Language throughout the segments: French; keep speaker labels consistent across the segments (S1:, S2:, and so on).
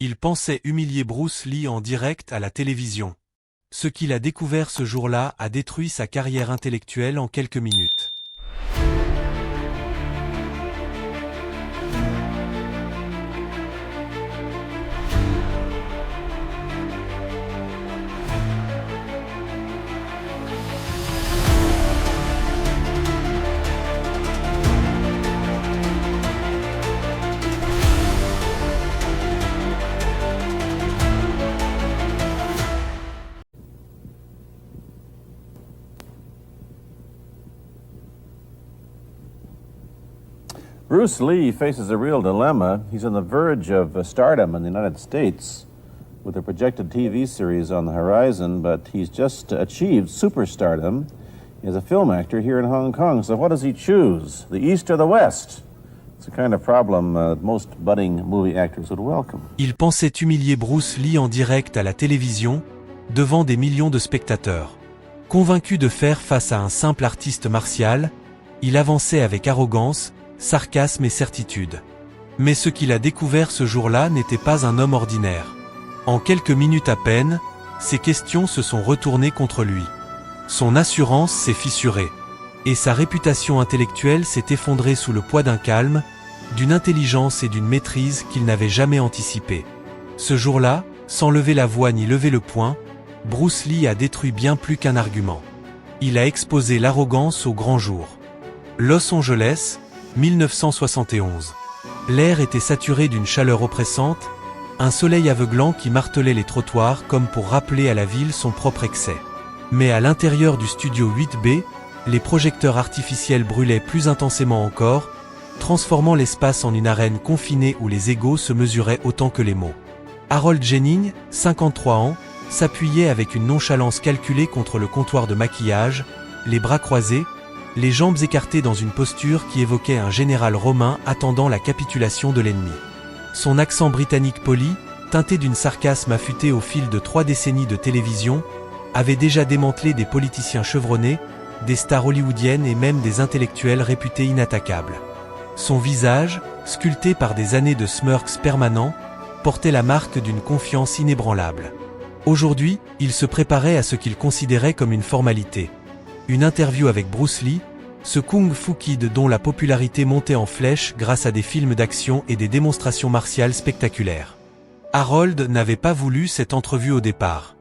S1: Il pensait humilier Bruce Lee en direct à la télévision. Ce qu'il a découvert ce jour-là a détruit sa carrière intellectuelle en quelques minutes.
S2: Bruce Lee faces a real dilemma. He's on the verge of stardom in the United States with a projected TV series on the horizon, but he's just achieved superstardom as a film actor here in Hong Kong. So what does he choose, the East or the West? It's a kind of problem that most budding movie actors would welcome.
S1: Il pensait humilier Bruce Lee en direct à la télévision, devant des millions de spectateurs. Convaincu de faire face à un simple artiste martial, il avançait avec arrogance, sarcasme et certitude. Mais ce qu'il a découvert ce jour-là n'était pas un homme ordinaire. En quelques minutes à peine, ses questions se sont retournées contre lui. Son assurance s'est fissurée. Et sa réputation intellectuelle s'est effondrée sous le poids d'un calme, d'une intelligence et d'une maîtrise qu'il n'avait jamais anticipée. Ce jour-là, sans lever la voix ni lever le poing, Bruce Lee a détruit bien plus qu'un argument. Il a exposé l'arrogance au grand jour. Los Angeles, 1971. L'air était saturé d'une chaleur oppressante, un soleil aveuglant qui martelait les trottoirs comme pour rappeler à la ville son propre excès. Mais à l'intérieur du studio 8B, les projecteurs artificiels brûlaient plus intensément encore, transformant l'espace en une arène confinée où les égos se mesuraient autant que les mots. Harold Jennings, 53 ans, s'appuyait avec une nonchalance calculée contre le comptoir de maquillage, les bras croisés, les jambes écartées dans une posture qui évoquait un général romain attendant la capitulation de l'ennemi. Son accent britannique poli, teinté d'une sarcasme affûté au fil de 3 décennies de télévision, avait déjà démantelé des politiciens chevronnés, des stars hollywoodiennes et même des intellectuels réputés inattaquables. Son visage, sculpté par des années de smirks permanents, portait la marque d'une confiance inébranlable. Aujourd'hui, il se préparait à ce qu'il considérait comme une formalité. Une interview avec Bruce Lee, ce kung-fu kid dont la popularité montait en flèche grâce à des films d'action et des démonstrations martiales spectaculaires. Harold n'avait pas voulu cette entrevue au départ.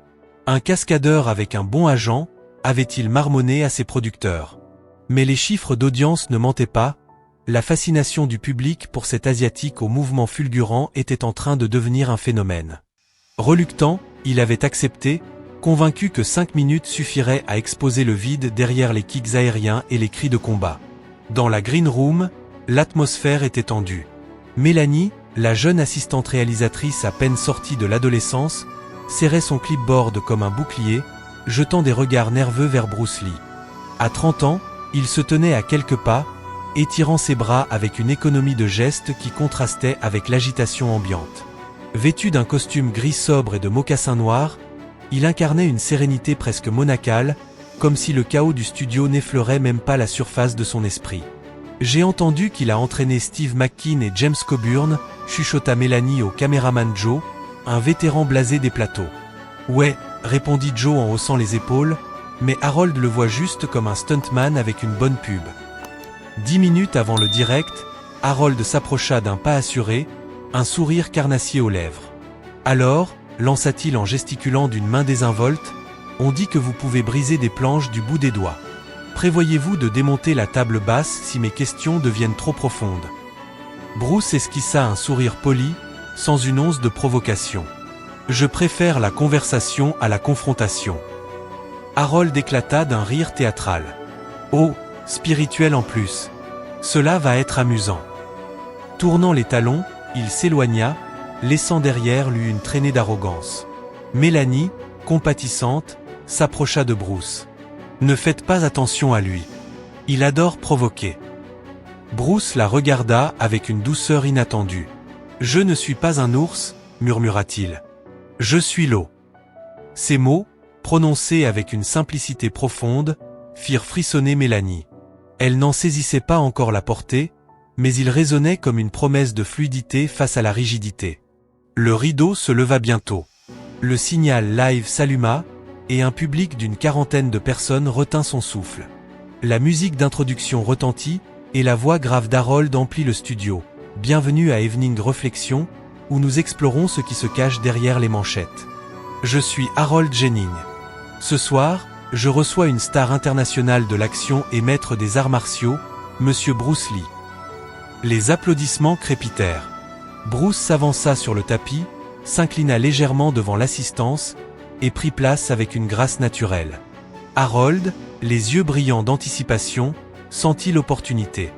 S1: Un cascadeur avec un bon agent, avait-il marmonné à ses producteurs. Mais les chiffres d'audience ne mentaient pas, la fascination du public pour cet Asiatique au mouvement fulgurant était en train de devenir un phénomène. Reluctant, il avait accepté, convaincu que 5 minutes suffiraient à exposer le vide derrière les kicks aériens et les cris de combat. Dans la green room, l'atmosphère était tendue. Mélanie, la jeune assistante réalisatrice à peine sortie de l'adolescence, serrait son clipboard comme un bouclier, jetant des regards nerveux vers Bruce Lee. À 30 ans, il se tenait à quelques pas, étirant ses bras avec une économie de gestes qui contrastait avec l'agitation ambiante. Vêtu d'un costume gris sobre et de mocassins noirs, il incarnait une sérénité presque monacale, comme si le chaos du studio n'effleurait même pas la surface de son esprit. « J'ai entendu qu'il a entraîné Steve McQueen et James Coburn », chuchota Mélanie au caméraman Joe, un vétéran blasé des plateaux. « Ouais », répondit Joe en haussant les épaules, mais Harold le voit juste comme un stuntman avec une bonne pub. 10 minutes avant le direct, Harold s'approcha d'un pas assuré, un sourire carnassier aux lèvres. « Alors », lança-t-il en gesticulant d'une main désinvolte, « on dit que vous pouvez briser des planches du bout des doigts. Prévoyez-vous de démonter la table basse si mes questions deviennent trop profondes ?» Bruce esquissa un sourire poli, sans une once de provocation. « Je préfère la conversation à la confrontation. » Harold éclata d'un rire théâtral. « Oh, spirituel en plus. Cela va être amusant. » Tournant les talons, il s'éloigna, laissant derrière lui une traînée d'arrogance. Mélanie, compatissante, s'approcha de Bruce. « Ne faites pas attention à lui. Il adore provoquer. » Bruce la regarda avec une douceur inattendue. « Je ne suis pas un ours, » murmura-t-il. « Je suis l'eau. » Ces mots, prononcés avec une simplicité profonde, firent frissonner Mélanie. Elle n'en saisissait pas encore la portée, mais il résonnait comme une promesse de fluidité face à la rigidité. Le rideau se leva bientôt. Le signal live s'alluma, et un public d'une quarantaine de personnes retint son souffle. La musique d'introduction retentit, et la voix grave d'Harold emplit le studio. Bienvenue à Evening Reflexion, où nous explorons ce qui se cache derrière les manchettes. Je suis Harold Jennings. Ce soir, je reçois une star internationale de l'action et maître des arts martiaux, Monsieur Bruce Lee. Les applaudissements crépitèrent. Bruce s'avança sur le tapis, s'inclina légèrement devant l'assistance, et prit place avec une grâce naturelle. Harold, les yeux brillants d'anticipation, sentit l'opportunité.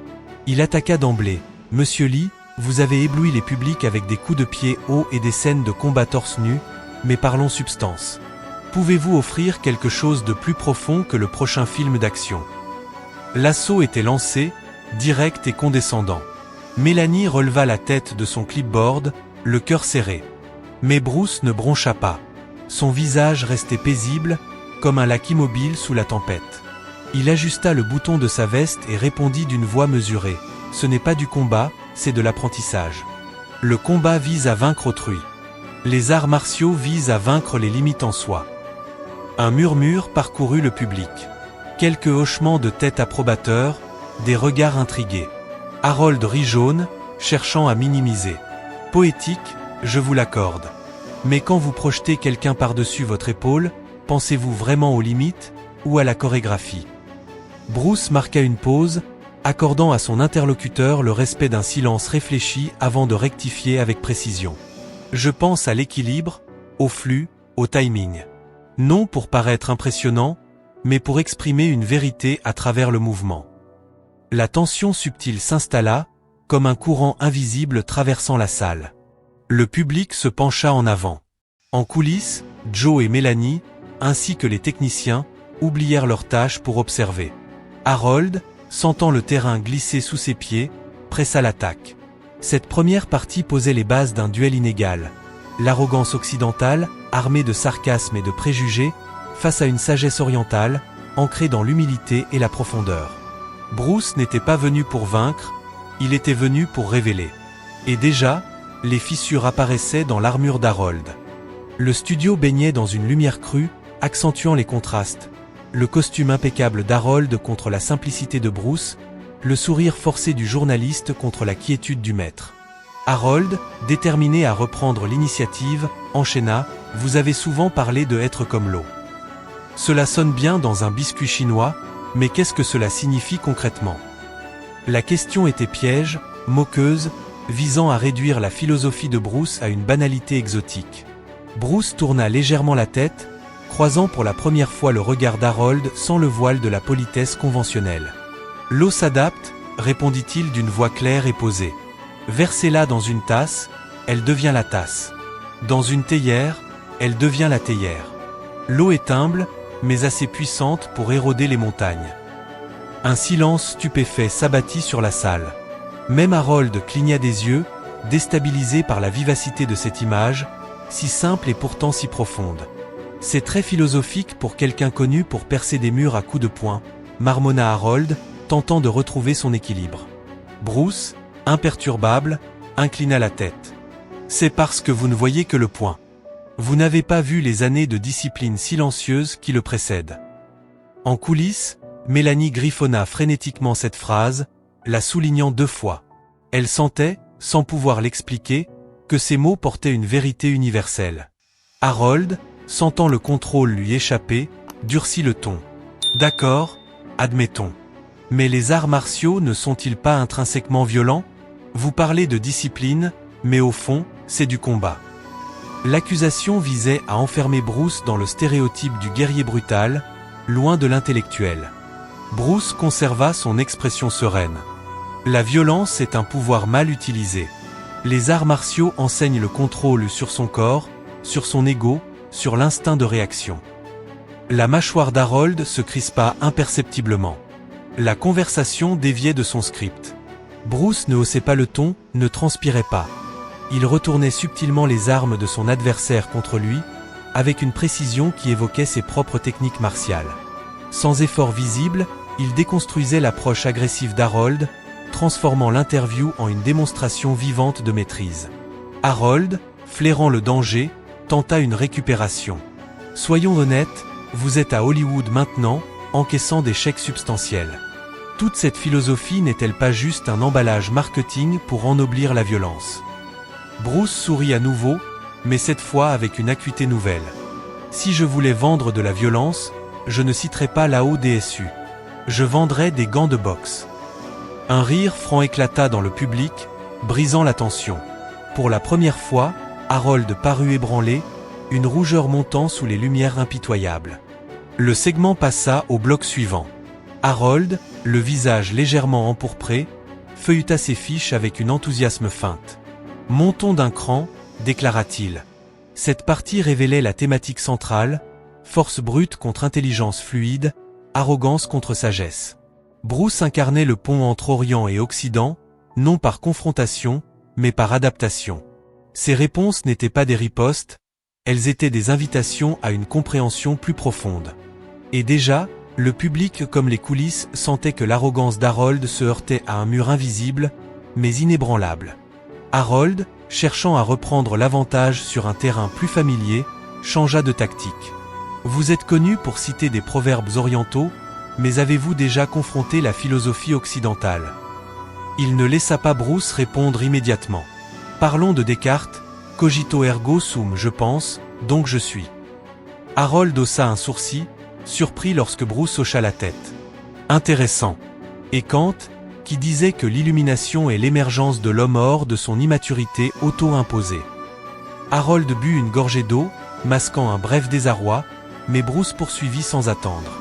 S1: Il attaqua d'emblée. « Monsieur Lee, vous avez ébloui les publics avec des coups de pied hauts et des scènes de combat torse nu, mais parlons substance. Pouvez-vous offrir quelque chose de plus profond que le prochain film d'action ?» L'assaut était lancé, direct et condescendant. Mélanie releva la tête de son clipboard, le cœur serré. Mais Bruce ne broncha pas. Son visage restait paisible, comme un lac immobile sous la tempête. Il ajusta le bouton de sa veste et répondit d'une voix mesurée. « Ce n'est pas du combat, c'est de l'apprentissage. Le combat vise à vaincre autrui. Les arts martiaux visent à vaincre les limites en soi. » Un murmure parcourut le public. Quelques hochements de tête approbateurs, des regards intrigués. Harold rit jaune, cherchant à minimiser. « Poétique, je vous l'accorde. Mais quand vous projetez quelqu'un par-dessus votre épaule, pensez-vous vraiment aux limites ou à la chorégraphie ?» Bruce marqua une pause, accordant à son interlocuteur le respect d'un silence réfléchi avant de rectifier avec précision. « Je pense à l'équilibre, au flux, au timing. Non pour paraître impressionnant, mais pour exprimer une vérité à travers le mouvement. » La tension subtile s'installa, comme un courant invisible traversant la salle. Le public se pencha en avant. En coulisses, Joe et Mélanie, ainsi que les techniciens, oublièrent leurs tâches pour observer. Harold, sentant le terrain glisser sous ses pieds, pressa l'attaque. Cette première partie posait les bases d'un duel inégal. L'arrogance occidentale, armée de sarcasme et de préjugés, face à une sagesse orientale, ancrée dans l'humilité et la profondeur. Bruce n'était pas venu pour vaincre, il était venu pour révéler. Et déjà, les fissures apparaissaient dans l'armure d'Harold. Le studio baignait dans une lumière crue, accentuant les contrastes. Le costume impeccable d'Harold contre la simplicité de Bruce, le sourire forcé du journaliste contre la quiétude du maître. Harold, déterminé à reprendre l'initiative, enchaîna « Vous avez souvent parlé de être comme l'eau. Cela sonne bien dans un biscuit chinois, mais qu'est-ce que cela signifie concrètement ?» La question était piège, moqueuse, visant à réduire la philosophie de Bruce à une banalité exotique. Bruce tourna légèrement la tête, croisant pour la première fois le regard d'Harold sans le voile de la politesse conventionnelle. « L'eau s'adapte, répondit-il d'une voix claire et posée. Versez-la dans une tasse, elle devient la tasse. Dans une théière, elle devient la théière. L'eau est humble, mais assez puissante pour éroder les montagnes. » Un silence stupéfait s'abattit sur la salle. Même Harold cligna des yeux, déstabilisé par la vivacité de cette image, si simple et pourtant si profonde. « C'est très philosophique pour quelqu'un connu pour percer des murs à coups de poing, » marmonna Harold, tentant de retrouver son équilibre. Bruce, imperturbable, inclina la tête. « C'est parce que vous ne voyez que le point. Vous n'avez pas vu les années de discipline silencieuse qui le précèdent. » En coulisses, Mélanie griffonna frénétiquement cette phrase, la soulignant 2 fois. Elle sentait, sans pouvoir l'expliquer, que ces mots portaient une vérité universelle. Harold, sentant le contrôle lui échapper, durcit le ton. « D'accord, admettons. Mais les arts martiaux ne sont-ils pas intrinsèquement violents ? Vous parlez de discipline, mais au fond, c'est du combat. » L'accusation visait à enfermer Bruce dans le stéréotype du guerrier brutal, loin de l'intellectuel. Bruce conserva son expression sereine. La violence est un pouvoir mal utilisé. Les arts martiaux enseignent le contrôle sur son corps, sur son ego, sur l'instinct de réaction. La mâchoire d'Harold se crispa imperceptiblement. La conversation déviait de son script. Bruce ne haussait pas le ton, ne transpirait pas. Il retournait subtilement les armes de son adversaire contre lui, avec une précision qui évoquait ses propres techniques martiales. Sans effort visible, il déconstruisait l'approche agressive d'Harold, transformant l'interview en une démonstration vivante de maîtrise. Harold, flairant le danger, tenta une récupération. Soyons honnêtes, vous êtes à Hollywood maintenant, encaissant des chèques substantiels. Toute cette philosophie n'est-elle pas juste un emballage marketing pour ennoblir la violence? Bruce sourit à nouveau, mais cette fois avec une acuité nouvelle. Si je voulais vendre de la violence, je ne citerais pas la ODSU. Je vendrais des gants de boxe. Un rire franc éclata dans le public, brisant la tension. Pour la première fois, Harold parut ébranlé, une rougeur montant sous les lumières impitoyables. Le segment passa au bloc suivant. Harold, le visage légèrement empourpré, feuilleta ses fiches avec une enthousiasme feinte. « Montons d'un cran », déclara-t-il. Cette partie révélait la thématique centrale, force brute contre intelligence fluide, arrogance contre sagesse. Bruce incarnait le pont entre Orient et Occident, non par confrontation, mais par adaptation. Ses réponses n'étaient pas des ripostes, elles étaient des invitations à une compréhension plus profonde. Et déjà, le public comme les coulisses sentait que l'arrogance d'Harold se heurtait à un mur invisible, mais inébranlable. Harold, cherchant à reprendre l'avantage sur un terrain plus familier, changea de tactique. Vous êtes connu pour citer des proverbes orientaux, mais avez-vous déjà confronté la philosophie occidentale? Il ne laissa pas Bruce répondre immédiatement. Parlons de Descartes, cogito ergo sum, je pense, donc je suis. Harold haussa un sourcil, surpris lorsque Bruce hocha la tête. Intéressant. Et Kant, qui disait que l'illumination est l'émergence de l'homme hors de son immaturité auto-imposée. Harold but une gorgée d'eau, masquant un bref désarroi, mais Bruce poursuivit sans attendre.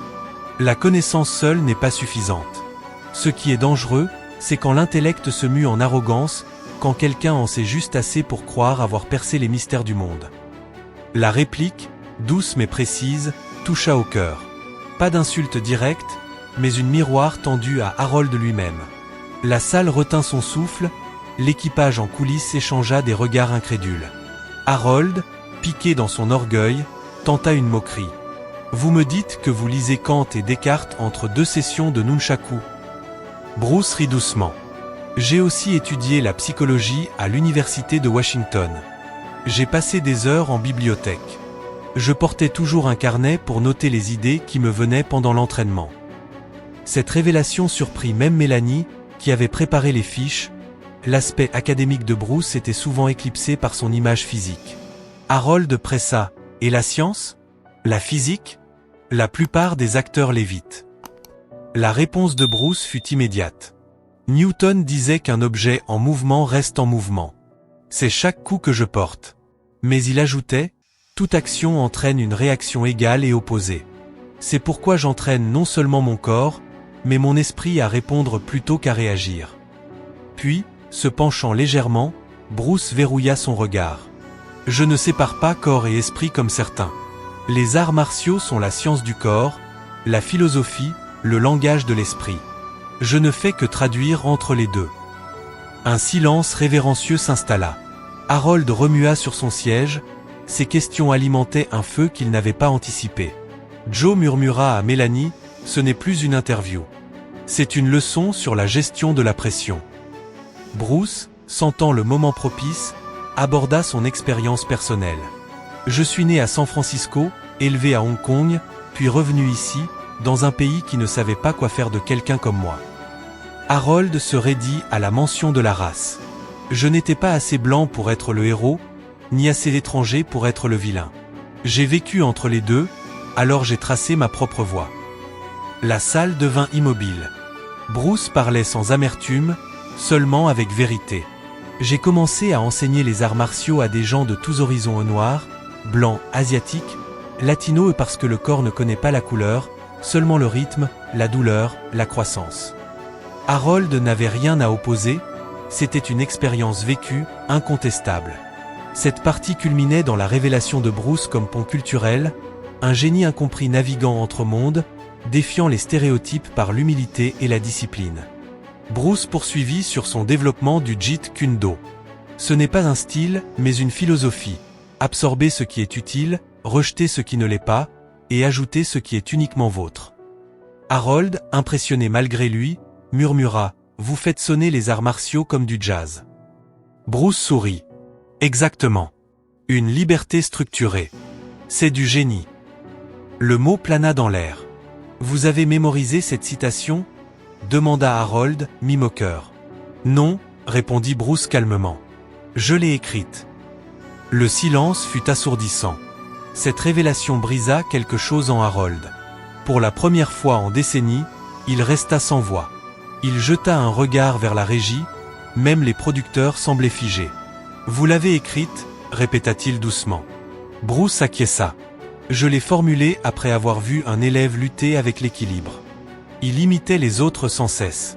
S1: La connaissance seule n'est pas suffisante. Ce qui est dangereux, c'est quand l'intellect se mue en arrogance, quand quelqu'un en sait juste assez pour croire avoir percé les mystères du monde. La réplique, douce mais précise, toucha au cœur. Pas d'insulte directe, mais une miroir tendue à Harold lui-même. La salle retint son souffle, l'équipage en coulisses échangea des regards incrédules. Harold, piqué dans son orgueil, tenta une moquerie. « Vous me dites que vous lisez Kant et Descartes entre deux sessions de nunchaku ?» Bruce rit doucement. « J'ai aussi étudié la psychologie à l'université de Washington. J'ai passé des heures en bibliothèque. Je portais toujours un carnet pour noter les idées qui me venaient pendant l'entraînement. » Cette révélation surprit même Mélanie, qui avait préparé les fiches. L'aspect académique de Bruce était souvent éclipsé par son image physique. Harold pressa. « Et la science? La physique? » La plupart des acteurs l'évitent. La réponse de Bruce fut immédiate. Newton disait qu'un objet en mouvement reste en mouvement. C'est chaque coup que je porte. Mais il ajoutait, toute action entraîne une réaction égale et opposée. C'est pourquoi j'entraîne non seulement mon corps, mais mon esprit à répondre plutôt qu'à réagir. Puis, se penchant légèrement, Bruce verrouilla son regard. Je ne sépare pas corps et esprit comme certains. Les arts martiaux sont la science du corps, la philosophie, le langage de l'esprit. Je ne fais que traduire entre les deux. Un silence révérencieux s'installa. Harold remua sur son siège, ses questions alimentaient un feu qu'il n'avait pas anticipé. Joe murmura à Mélanie, ce n'est plus une interview. C'est une leçon sur la gestion de la pression. Bruce, sentant le moment propice, aborda son expérience personnelle. Je suis né à San Francisco, élevé à Hong Kong, puis revenu ici, dans un pays qui ne savait pas quoi faire de quelqu'un comme moi. Harold se raidit à la mention de la race. Je n'étais pas assez blanc pour être le héros, ni assez étranger pour être le vilain. J'ai vécu entre les deux, alors j'ai tracé ma propre voie. La salle devint immobile. Bruce parlait sans amertume, seulement avec vérité. J'ai commencé à enseigner les arts martiaux à des gens de tous horizons au noir, blancs, asiatiques, latinos et parce que le corps ne connaît pas la couleur, seulement le rythme, la douleur, la croissance. Harold n'avait rien à opposer, c'était une expérience vécue, incontestable. Cette partie culminait dans la révélation de Bruce comme pont culturel, un génie incompris naviguant entre mondes, défiant les stéréotypes par l'humilité et la discipline. Bruce poursuivit sur son développement du Jeet Kune Do. Ce n'est pas un style, mais une philosophie. Absorber ce qui est utile, rejeter ce qui ne l'est pas, et ajouter ce qui est uniquement vôtre. Harold, impressionné malgré lui, murmura « Vous faites sonner les arts martiaux comme du jazz. » Bruce sourit. « Exactement. Une liberté structurée. C'est du génie. Le mot plana dans l'air. Vous avez mémorisé cette citation ? Demanda Harold, mi-moqueur. Non, répondit Bruce calmement. Je l'ai écrite. Le silence fut assourdissant. Cette révélation brisa quelque chose en Harold. Pour la première fois en décennies, il resta sans voix. Il jeta un regard vers la régie, même les producteurs semblaient figés. Vous l'avez écrite, répéta-t-il doucement. Bruce acquiesça. Je l'ai formulée après avoir vu un élève lutter avec l'équilibre. Il imitait les autres sans cesse.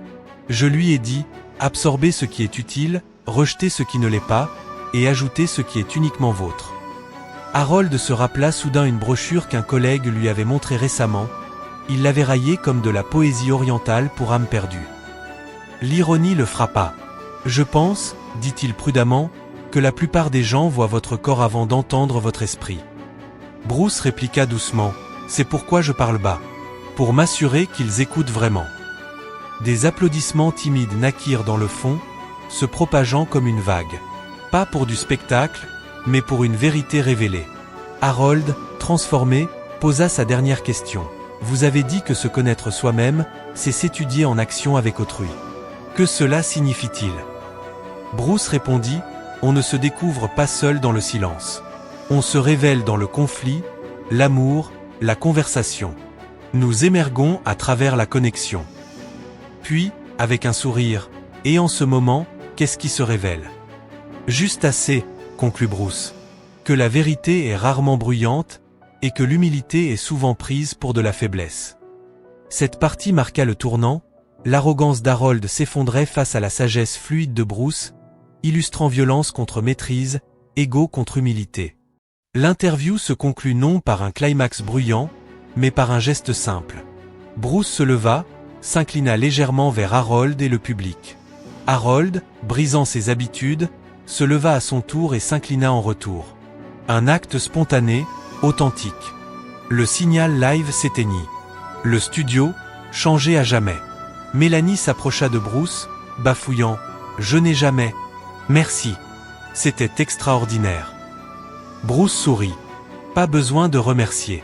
S1: Je lui ai dit, absorbez ce qui est utile, rejetez ce qui ne l'est pas, et ajoutez ce qui est uniquement vôtre. Harold se rappela soudain une brochure qu'un collègue lui avait montrée récemment. Il l'avait raillée comme de la poésie orientale pour âme perdue. L'ironie le frappa. Je pense, dit-il prudemment, que la plupart des gens voient votre corps avant d'entendre votre esprit. Bruce répliqua doucement, c'est pourquoi je parle bas. Pour m'assurer qu'ils écoutent vraiment. Des applaudissements timides naquirent dans le fond, se propageant comme une vague. Pas pour du spectacle, mais pour une vérité révélée. Harold, transformé, posa sa dernière question. Vous avez dit que se connaître soi-même, c'est s'étudier en action avec autrui. Que cela signifie-t-il ? Bruce répondit, on ne se découvre pas seul dans le silence. On se révèle dans le conflit, l'amour, la conversation. Nous émergons à travers la connexion. Puis, avec un sourire, et en ce moment, qu'est-ce qui se révèle ? Juste assez, conclut Bruce, que la vérité est rarement bruyante, et que l'humilité est souvent prise pour de la faiblesse. Cette partie marqua le tournant, l'arrogance d'Harold s'effondrait face à la sagesse fluide de Bruce, illustrant violence contre maîtrise, ego contre humilité. L'interview se conclut non par un climax bruyant, mais par un geste simple. Bruce se leva, s'inclina légèrement vers Harold et le public. Harold, brisant ses habitudes, se leva à son tour et s'inclina en retour. Un acte spontané, authentique. Le signal live s'éteignit. Le studio, changé à jamais. Mélanie s'approcha de Bruce, bafouillant « Je n'ai jamais. Merci. C'était extraordinaire. » Bruce sourit. Pas besoin de remercier.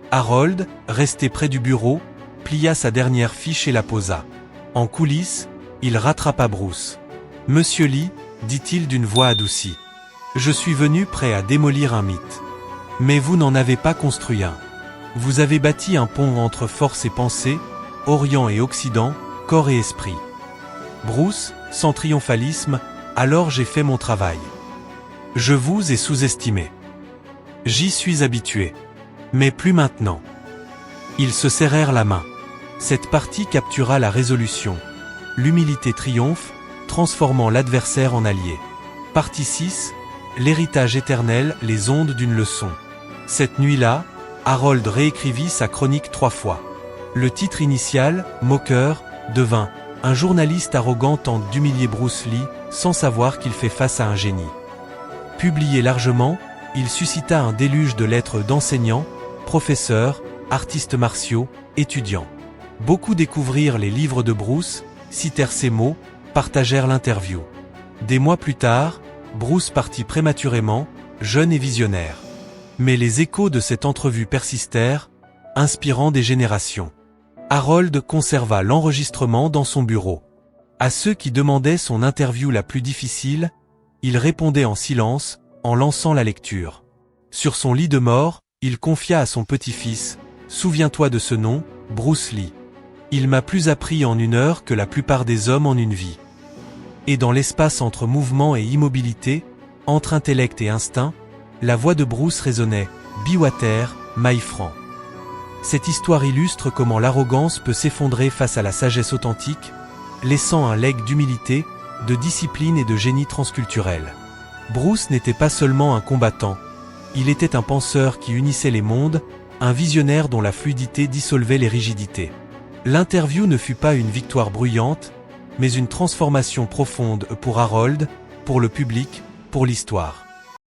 S1: Harold, resté près du bureau, plia sa dernière fiche et la posa. En coulisses, il rattrapa Bruce. « Monsieur Lee, dit-il d'une voix adoucie. Je suis venu prêt à démolir un mythe. Mais vous n'en avez pas construit un. Vous avez bâti un pont entre force et pensée, Orient et Occident, corps et esprit. Bruce, sans triomphalisme, alors j'ai fait mon travail. Je vous ai sous-estimé. J'y suis habitué. Mais plus maintenant. » Ils se serrèrent la main. Cette partie captura la résolution. L'humilité triomphe, transformant l'adversaire en allié. Partie 6, l'héritage éternel, les ondes d'une leçon. Cette nuit-là, Harold réécrivit sa chronique 3 fois. Le titre initial, moqueur, devint « Un journaliste arrogant tente d'humilier Bruce Lee sans savoir qu'il fait face à un génie ». Publié largement, il suscita un déluge de lettres d'enseignants, professeurs, artistes martiaux, étudiants. Beaucoup découvrirent les livres de Bruce, citèrent ses mots, partagèrent l'interview. Des mois plus tard, Bruce partit prématurément, jeune et visionnaire. Mais les échos de cette entrevue persistèrent, inspirant des générations. Harold conserva l'enregistrement dans son bureau. À ceux qui demandaient son interview la plus difficile, il répondait en silence, en lançant la lecture. Sur son lit de mort, il confia à son petit-fils « Souviens-toi de ce nom, Bruce Lee. Il m'a plus appris en 1 heure que la plupart des hommes en une vie. » Et dans l'espace entre mouvement et immobilité, entre intellect et instinct, la voix de Bruce résonnait « Be water, my friend. » Cette histoire illustre comment l'arrogance peut s'effondrer face à la sagesse authentique, laissant un legs d'humilité, de discipline et de génie transculturel. Bruce n'était pas seulement un combattant, il était un penseur qui unissait les mondes, un visionnaire dont la fluidité dissolvait les rigidités. L'interview ne fut pas une victoire bruyante, mais une transformation profonde pour Harold, pour le public, pour l'histoire.